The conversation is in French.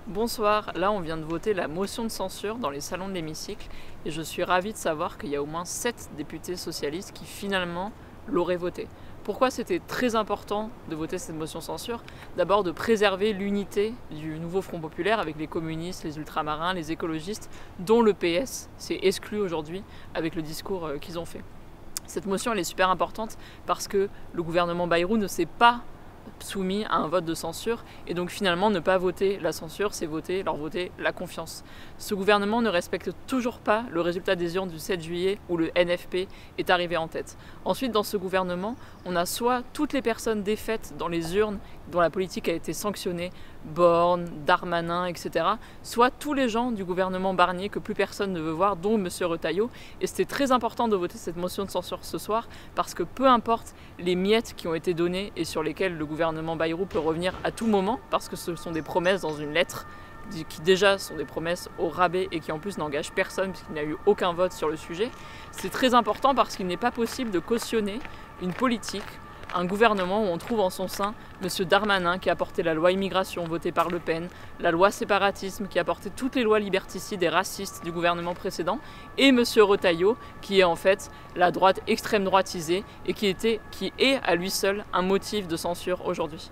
Bonsoir, là on vient de voter la motion de censure dans les salons de l'hémicycle et je suis ravie de savoir qu'il y a au moins 7 députés socialistes qui finalement l'auraient voté. Pourquoi c'était très important de voter cette motion de censure? D'abord de préserver l'unité du nouveau Front populaire avec les communistes, les ultramarins, les écologistes, dont le PS s'est exclu aujourd'hui avec le discours qu'ils ont fait. Cette motion elle est super importante parce que le gouvernement Bayrou ne s'est pas soumis à un vote de censure et donc finalement ne pas voter la censure, c'est leur voter la confiance. Ce gouvernement ne respecte toujours pas le résultat des urnes du 7 juillet où le NFP est arrivé en tête. Ensuite dans ce gouvernement, on a soit toutes les personnes défaites dans les urnes dont la politique a été sanctionnée, Borne, Darmanin, etc. soit tous les gens du gouvernement Barnier que plus personne ne veut voir, dont M. Retailleau. Et c'était très important de voter cette motion de censure ce soir parce que peu importe les miettes qui ont été données et sur lesquelles le gouvernement Bayrou peut revenir à tout moment, parce que ce sont des promesses dans une lettre qui déjà sont des promesses au rabais et qui en plus n'engagent personne puisqu'il n'y a eu aucun vote sur le sujet. C'est très important parce qu'il n'est pas possible de cautionner une politique, un gouvernement où on trouve en son sein M. Darmanin qui a porté la loi immigration votée par Le Pen, la loi séparatisme qui a porté toutes les lois liberticides et racistes du gouvernement précédent, et M. Retailleau qui est en fait la droite extrême droitisée et qui est à lui seul un motif de censure aujourd'hui.